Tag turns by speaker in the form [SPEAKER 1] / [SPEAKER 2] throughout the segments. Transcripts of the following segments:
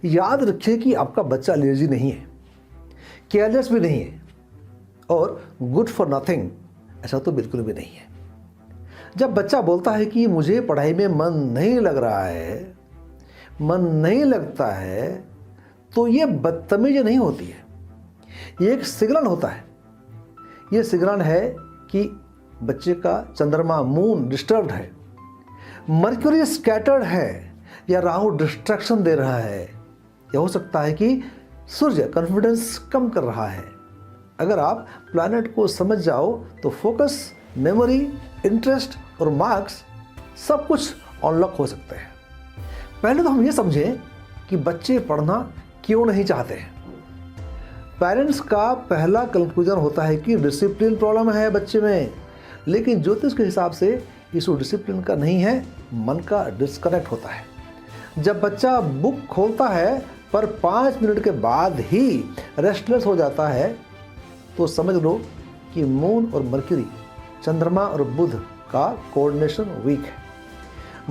[SPEAKER 1] याद रखिए कि आपका बच्चा लेजी नहीं है, केयरलेस भी नहीं है और गुड फॉर नथिंग ऐसा तो बिल्कुल भी नहीं है। जब बच्चा बोलता है कि मुझे पढ़ाई में मन नहीं लग रहा है, मन नहीं लगता है, तो ये बदतमीजी नहीं होती है, ये एक सिग्नल होता है। ये सिग्नल है कि बच्चे का चंद्रमा मून डिस्टर्ब्ड है, मर्क्यूरी स्कैटर्ड है या राहु डिस्ट्रैक्शन दे रहा है, या हो सकता है कि सूर्य कॉन्फिडेंस कम कर रहा है। अगर आप प्लैनेट को समझ जाओ तो फोकस, मेमोरी, इंटरेस्ट और मार्क्स सब कुछ अनलॉक हो सकते हैं। पहले तो हम ये समझें कि बच्चे पढ़ना क्यों नहीं चाहते हैं। पेरेंट्स का पहला कंक्लूजन होता है कि डिसिप्लिन प्रॉब्लम है बच्चे में, लेकिन ज्योतिष के हिसाब से इशू डिसिप्लिन का नहीं है, मन का डिस्कनेक्ट होता है। जब बच्चा बुक खोलता है पर 5 मिनट के बाद ही रेस्टलेस हो जाता है तो समझ लो कि मून और मर्क्यूरी, चंद्रमा और बुध का कोऑर्डिनेशन वीक है।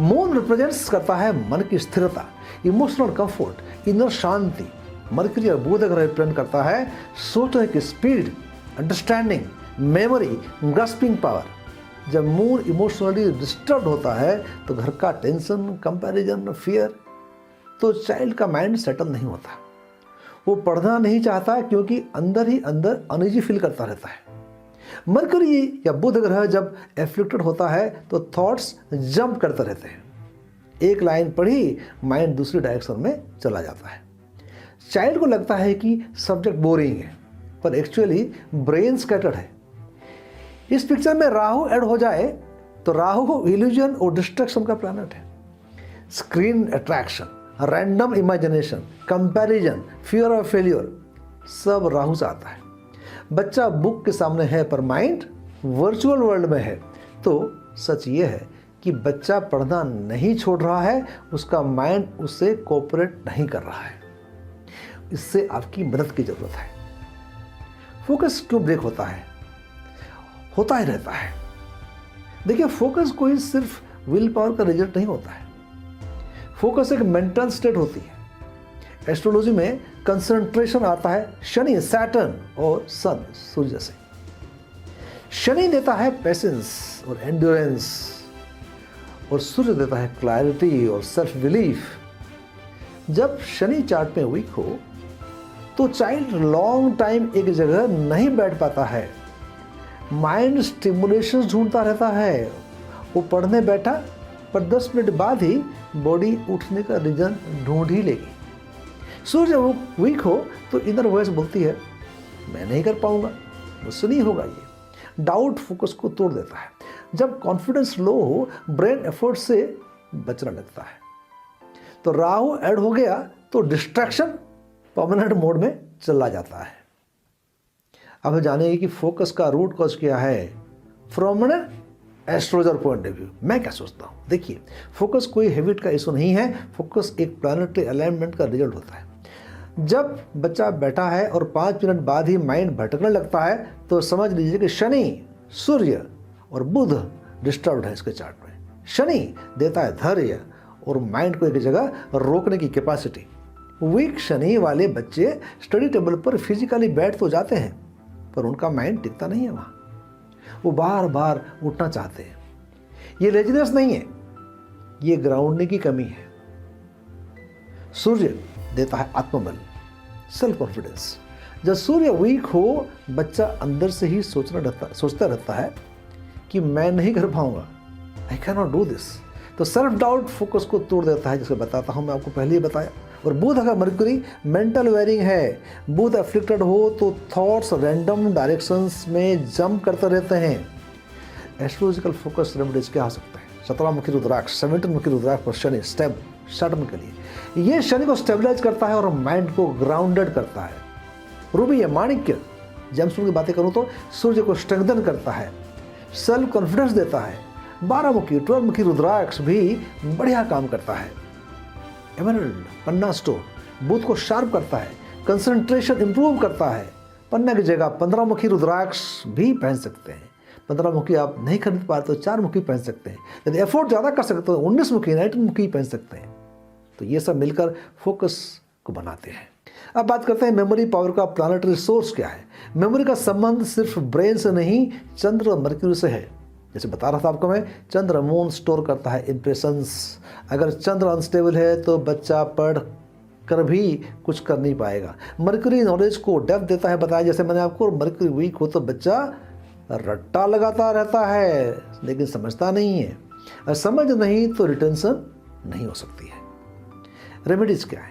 [SPEAKER 1] मून रिप्रेजेंट्स करता है मन की स्थिरता, इमोशनल कंफर्ट, इनर शांति। मर्क्यूरी और बुध अगर रिप्रेजेंट करता है सोचने की speed, understanding, memory, grasping power. जब मून इमोशनली डिस्टर्ब होता है तो घर का टेंशन, कंपैरिजन, फियर, तो चाइल्ड का माइंड सेटल नहीं होता। वो पढ़ना नहीं चाहता क्योंकि अंदर ही अंदर अनईजी फील करता रहता है। मर्क्यूरी या बुध ग्रह जब एफ्लिक्टेड होता है तो थॉट्स जंप करते रहते हैं। एक लाइन पढ़ी, माइंड दूसरी डायरेक्शन में चला जाता है। चाइल्ड को लगता है कि सब्जेक्ट बोरिंग है, पर एक्चुअली ब्रेन स्कैटर्ड है। इस पिक्चर में राहु ऐड हो जाए तो राहु इल्यूजन और डिस्ट्रैक्शन का प्लैनेट है। Screen attraction, random imagination, comparison, fear of failure सब राहु से आता है। बच्चा बुक के सामने है पर माइंड वर्चुअल वर्ल्ड में है, तो सच ये है कि बच्चा पढ़ना नहीं छोड़ रहा है, उसका माइंड उससे कोऑपरेट नहीं कर रहा है। इससे आपकी मदद की जरूरत है। फोकस क्यों ब्रेक होता है? होता ही रहता है। देखिए, फोकस कोई सिर्फ विल पावर का रिजल्ट नहीं होता है। फोकस एक मेंटल स्टेट होती है। एस्ट्रोलॉजी में कंसंट्रेशन आता है शनि, सैटर्न और सन, सूर्य से। शनि देता है पेशेंस और एंड्योरेंस और सूर्य देता है क्लैरिटी और सेल्फ बिलीफ। जब शनि चार्ट में वीक हो तो चाइल्ड लॉन्ग टाइम एक जगह नहीं बैठ पाता है, माइंड स्टिमुलेशन ढूंढता रहता है। वो पढ़ने बैठा पर 10 मिनट बाद ही बॉडी उठने का रीजन ढूंढ ही लेगी। सूर्य वो वीक हो तो इनर वॉइस बोलती है मैं नहीं कर पाऊंगा, मुझसे नहीं होगा। ये डाउट फोकस को तोड़ देता है। जब कॉन्फिडेंस लो हो, ब्रेन एफर्ट से बचना लगता है। तो राहु ऐड हो गया तो डिस्ट्रैक्शन परमानेंट मोड में चला जाता है। अब जानिए कि फोकस का रूट कॉज क्या है from an astrologer point of view. मैं क्या सोचता हूँ, देखिए, फोकस कोई हैबिट का इशू नहीं है। फोकस एक प्लैनेटरी अलाइनमेंट का रिजल्ट होता है। जब बच्चा बैठा है और 5 मिनट बाद ही माइंड भटकने लगता है तो समझ लीजिए कि शनि, सूर्य और बुध डिस्टर्ब्ड है इसके चार्ट में। शनि देता है धैर्य और माइंड को एक जगह रोकने की कैपेसिटी। वीक शनि वाले बच्चे स्टडी टेबल पर फिजिकली बैठ तो जाते हैं पर उनका माइंड टिकता नहीं है वहाँ। वो बार बार उठना चाहते हैं। ये लेजीनेस नहीं है, ये ग्राउंडिंग की कमी है। सूर्य देता है आत्मबल, सेल्फ कॉन्फिडेंस। जब सूर्य वीक हो, बच्चा अंदर से ही सोचता रहता है कि मैं नहीं कर पाऊंगा, I can not do this. तो सेल्फ डाउट फोकस को तोड़ देता है, जिसे बताता हूं मैं आपको पहले ही बताया। और बुध का मर्क्यूरी मेंटल वेयरिंग है। बुध अफ्लिक्टेड हो तो थॉट्स रैंडम डायरेक्शंस में जंप करते रहते हैं। एस्ट्रोलॉजिकल फोकस रेमेडीज क्या हो सकता है? 17 मुखी रुद्राक्ष, 17 मुखी रुद्राक्ष पर शनि स्टेप शटम के लिए। ये शनि को स्टेबलाइज करता है और माइंड को ग्राउंडेड करता है। रूबी या माणिक्य जेम्सटोन की बातें करूं तो सूर्य को स्ट्रेंथन करता है, सेल्फ कॉन्फिडेंस देता है। 12 मुखी 12 मुखी रुद्राक्ष भी बढ़िया काम करता है। एमरल्ड पन्ना स्टोन बुध को शार्प करता है, कंसंट्रेशन इंप्रूव करता है। पन्ना की जगह 15 मुखी रुद्राक्ष भी पहन सकते हैं। 15 मुखी आप नहीं खरीद पाए तो 4 मुखी पहन सकते हैं। यदि एफोर्ड ज़्यादा कर सकते हो तो 19 मुखी 19 मुखी पहन सकते हैं। तो ये सब मिलकर फोकस को बनाते हैं। अब बात करते हैं मेमोरी पावर का प्लानिटरी सोर्स क्या है। मेमोरी का संबंध सिर्फ ब्रेन से नहीं, चंद्र और मरक्यूरी से है। जैसे बता रहा था आपको मैं, चंद्र मून स्टोर करता है इम्प्रेशंस। अगर चंद्र अनस्टेबल है तो बच्चा पढ़ कर भी कुछ कर नहीं पाएगा। मरक्यूरी नॉलेज को डेप्थ देता है, बताया जैसे मैंने आपको। मरक्यूरी वीक हो तो बच्चा रट्टा लगाता रहता है लेकिन समझता नहीं है, और समझ नहीं तो रिटेंशन नहीं हो सकती है। रेमेडीज क्या है?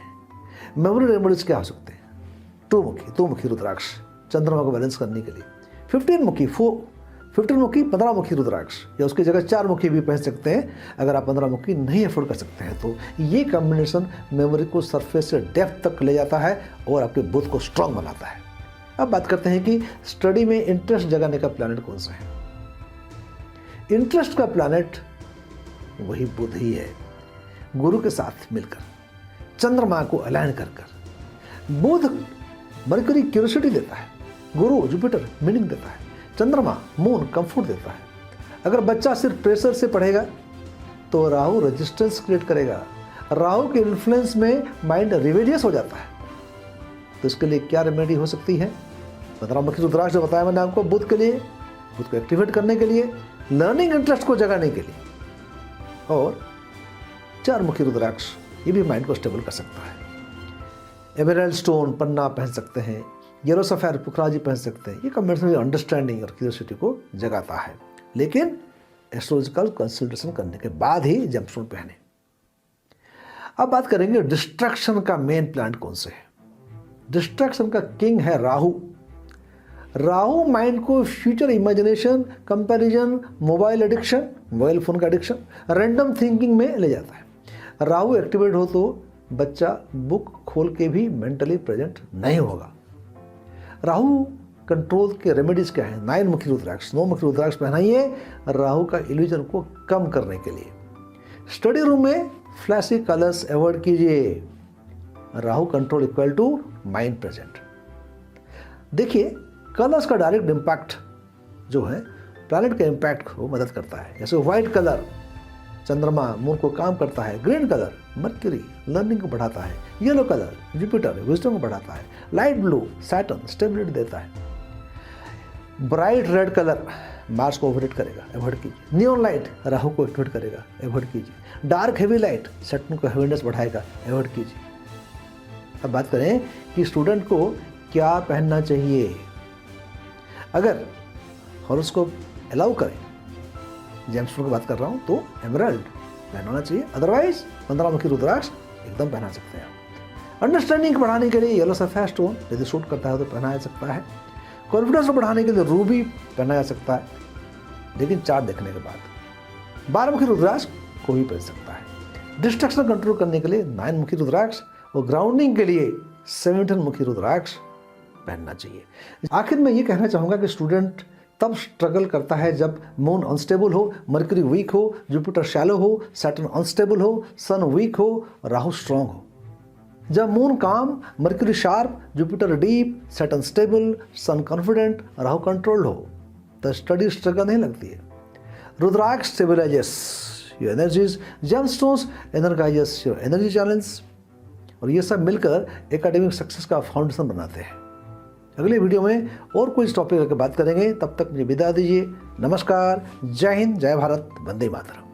[SPEAKER 1] मेमोरी रेमेडीज क्या हो सकते हैं? 2 मुखी रुद्राक्ष चंद्रमा को बैलेंस करने के लिए। 15 मुखी 15 मुखी रुद्राक्ष, या उसकी जगह 4 मुखी भी पहन सकते हैं अगर आप 15 मुखी नहीं अफोर्ड कर सकते हैं तो। ये कॉम्बिनेशन मेमोरी को सरफेस से डेप्थ तक ले जाता है और आपके बुद्ध को स्ट्रांग बनाता है। अब बात करते हैं कि स्टडी में इंटरेस्ट जगाने का प्लैनेट कौन सा है। इंटरेस्ट का प्लैनेट वही बुध ही है। गुरु के साथ मिलकर, चंद्रमा को अलाइन कर कर। बुध मरकरी क्यूरियोसिटी देता है, गुरु जुपिटर मीनिंग देता है, चंद्रमा मून कंफर्ट देता है। अगर बच्चा सिर्फ प्रेशर से पढ़ेगा तो राहु रेजिस्टेंस क्रिएट करेगा। राहु के इन्फ्लुएंस में माइंड रिवेलियस हो जाता है। तो इसके लिए क्या रेमेडी हो सकती है? 15 मुखी रुद्राक्ष जो बताया मैंने आपको, बुध के लिए, बुध को एक्टिवेट करने के लिए, लर्निंग इंटरेस्ट को जगाने के लिए, और 4 मुखी रुद्राक्ष ये भी माइंड को स्टेबल कर सकता है। एमराल्ड स्टोन पन्ना पहन सकते हैं, येलो सफेयर पुखराजी पहन सकते हैं। ये कॉम्बिनेशन अंडरस्टैंडिंग और क्यूरियोसिटी को जगाता है, लेकिन एस्ट्रोलॉजिकल कंसल्टेशन करने के बाद ही जेमस्टोन पहने। अब बात करेंगे डिस्ट्रैक्शन का मेन प्लांट कौन से है। डिस्ट्रैक्शन का किंग है राहु। राहु माइंड को future imagination, comparison, mobile addiction, mobile phone का एडिक्शन, रैंडम थिंकिंग में ले जाता है। राहु एक्टिवेट हो तो बच्चा बुक खोल के भी मेंटली प्रेजेंट नहीं होगा। राहु कंट्रोल के रेमेडीज क्या है? 9 मुखी रुद्राक्ष, 9 मुखी रुद्राक्ष पहनाइए राहु का इल्यूजन को कम करने के लिए। स्टडी रूम में फ्लैशी कलर्स अवॉइड कीजिए। Rahu control equal to mind present. देखिए, कलर्स का डायरेक्ट इम्पैक्ट जो है प्लैनेट के इम्पैक्ट को मदद करता है। जैसे व्हाइट कलर चंद्रमा मून को काम करता है, ग्रीन कलर मर्क्यूरी लर्निंग को बढ़ाता है, येलो कलर जुपिटर विजडम को बढ़ाता है, लाइट ब्लू सैटर्न स्टेबिलिटी देता है, ब्राइट रेड कलर मार्स को ओवरहिट करेगा, अवॉइड कीजिए। नियॉन लाइट राहु को एक्टिवेट करेगा, अवॉइड कीजिए। डार्क हेवी लाइट सैटर्न को हेवीनेस बढ़ाएगा, अवॉइड कीजिए। अब बात करें कि स्टूडेंट को क्या पहनना चाहिए। अगर हॉरोस्कोप अलाउ करें, जेम्सटोन की बात कर रहा हूँ, तो एमराल्ड पहनाना चाहिए। अदरवाइज 15 मुखी रुद्राक्ष एकदम पहना सकते हैं। अंडरस्टैंडिंग बढ़ाने के लिए येलो सफेयर स्टोन यदि सूट करता है तो पहनाया जा सकता है। कॉन्फिडेंस को बढ़ाने के लिए रूबी पहनाया जा सकता है, लेकिन चार्ट देखने के बाद। 12 मुखी रुद्राक्ष को भी पहन सकता है। डिस्ट्रैक्शन कंट्रोल करने के लिए 9 मुखी रुद्राक्ष और ग्राउंडिंग के लिए 17 मुखी रुद्राक्ष पहनना चाहिए। आखिर में ये कहना चाहूँगा कि स्टूडेंट तब स्ट्रगल करता है जब मून अनस्टेबल हो, मरकरी वीक हो, जुपिटर शैलो हो, सैटर्न अनस्टेबल हो, सन वीक हो, राहु स्ट्रांग हो। जब moon calm, Mercury sharp, Jupiter deep, Saturn stable, sun confident, Rahu controlled हो, तो स्टडी स्ट्रगल नहीं लगती है। Rudraksha stabilises your energies, gemstones energises your energy challenge, और ये सब मिलकर एकेडमिक सक्सेस का फाउंडेशन बनाते हैं। अगले वीडियो में और कोई टॉपिक लेकर बात करेंगे। तब तक मुझे विदा दीजिए। नमस्कार, जय हिंद, जय भारत, वंदे मातरम।